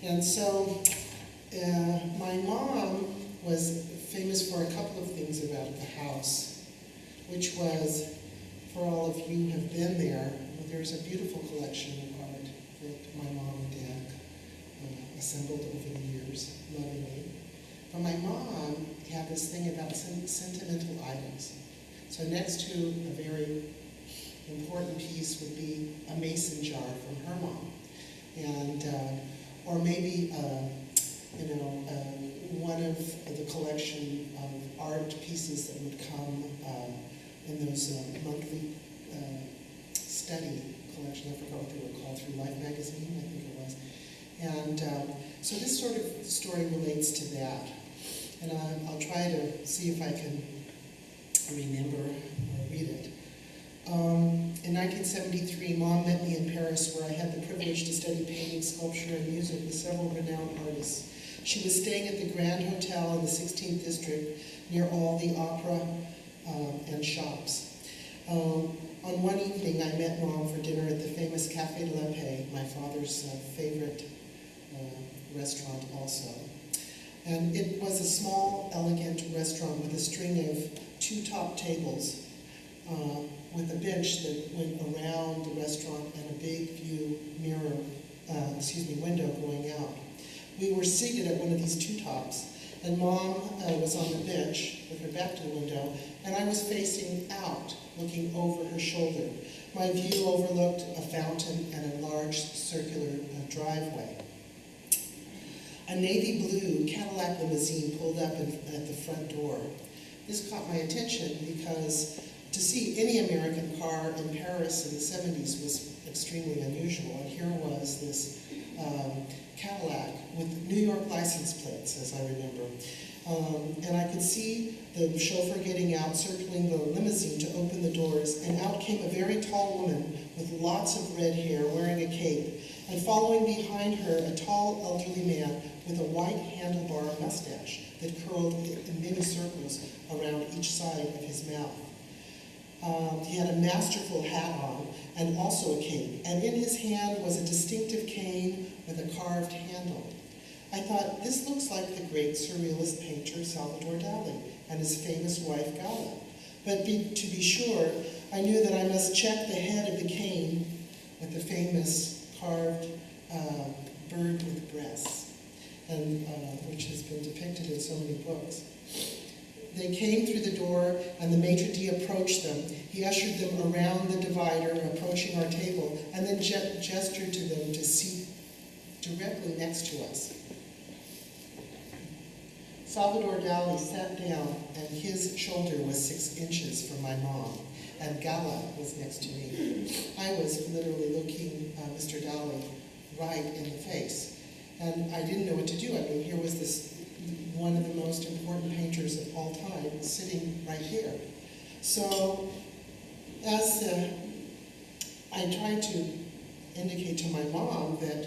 And so my mom was famous for a couple of things about the house, which was, for all of you who have been there, there's a beautiful collection of art that my mom and dad assembled over the years, lovingly. But my mom had this thing about sentimental items. So next to a very important piece would be a mason jar from her mom, and or maybe one of the collection of art pieces that would come in those monthly study collection. I forgot what they were called, through Life magazine, I think it was. And so this sort of story relates to that. And I'll try to see if I can remember or read it. In 1973, Mom met me in Paris, where I had the privilege to study painting, sculpture, and music with several renowned artists. She was staying at the Grand Hotel in the 16th District, near all the opera and shops. On one evening, I met Mom for dinner at the famous Café de la Paix, my father's favorite restaurant also. And it was a small, elegant restaurant with a string of two top tables with a bench that went around the restaurant and a big view window going out. We were seated at one of these two tops, and Mom was on the bench with her back to the window, and I was facing out, looking over her shoulder. My view overlooked a fountain and a large circular driveway. A navy blue Cadillac limousine pulled up at the front door. This caught my attention because to see any American car in Paris in the 70s was extremely unusual, and here was this Cadillac with New York license plates, as I remember. And I could see the chauffeur getting out, circling the limousine to open the doors, and out came a very tall woman with lots of red hair, wearing a cape, and following behind her a tall elderly man with a white handlebar mustache that curled in many circles around each side of his mouth. He had a masterful hat on and also a cape, and in his hand was a distinctive cane with a carved handle. I thought, this looks like the great surrealist painter Salvador Dali and his famous wife Gala. But to be sure, I knew that I must check the head of the cane with the famous carved bird with breasts, and which has been depicted in so many books. They came through the door, and the maitre d' approached them. He ushered them around the divider, approaching our table, and then gestured to them to seat directly next to us. Salvador Dali sat down, and his shoulder was 6 inches from my mom, and Gala was next to me. I was literally looking Mr. Dali right in the face, and I didn't know what to do. I mean, here was this one of the most important painters of all time sitting right here. So, as I tried to indicate to my mom that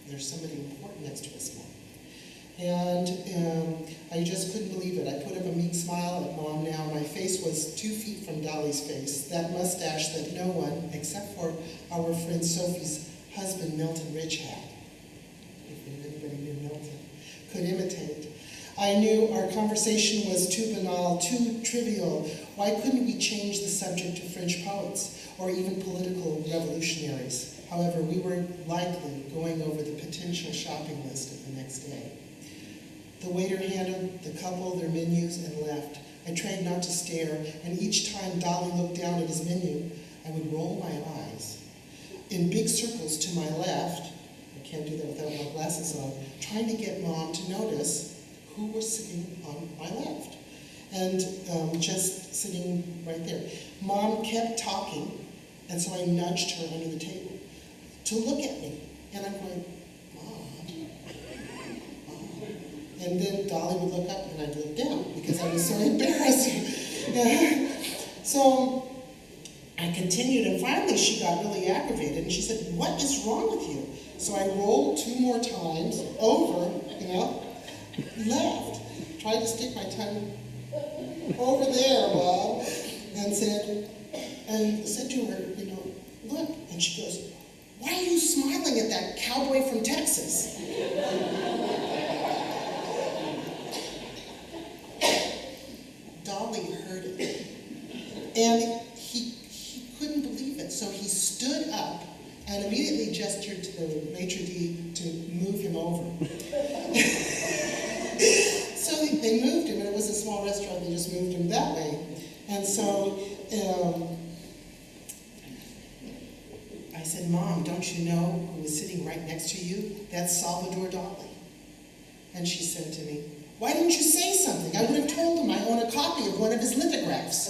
there's somebody important next to us, Mom. And I just couldn't believe it. I put up a meek smile at Mom now. My face was 2 feet from Dali's face, that mustache that no one, except for our friend Sophie's husband, Milton Rich, had, if anybody knew Milton, could imitate. I knew our conversation was too banal, too trivial. Why couldn't we change the subject to French poets or even political revolutionaries? However, we were likely going over the potential shopping list of the next day. The waiter handed the couple their menus and left. I tried not to stare, and each time Dali looked down at his menu, I would roll my eyes in big circles to my left. I can't do that without my glasses on, trying to get Mom to notice who was sitting on my left, and just sitting right there. Mom kept talking, and so I nudged her under the table to look at me, and I'm going, Mom. And then Dali would look up, and I'd look down, because I was so embarrassed. So I continued, and finally she got really aggravated, and she said, what is wrong with you? So I rolled 2 more times over, left, tried to stick my tongue over there, Mom, and said to her, look, and she goes, why are you smiling at that cowboy from Texas? it. So he stood up and immediately gestured to the maitre d' to move him over. So they moved him, and it was a small restaurant, they just moved him that way. And so I said, Mom, don't you know who was sitting right next to you? That's Salvador Dali. And she said to me, why didn't you say something? I would have told him I own a copy of one of his lithographs.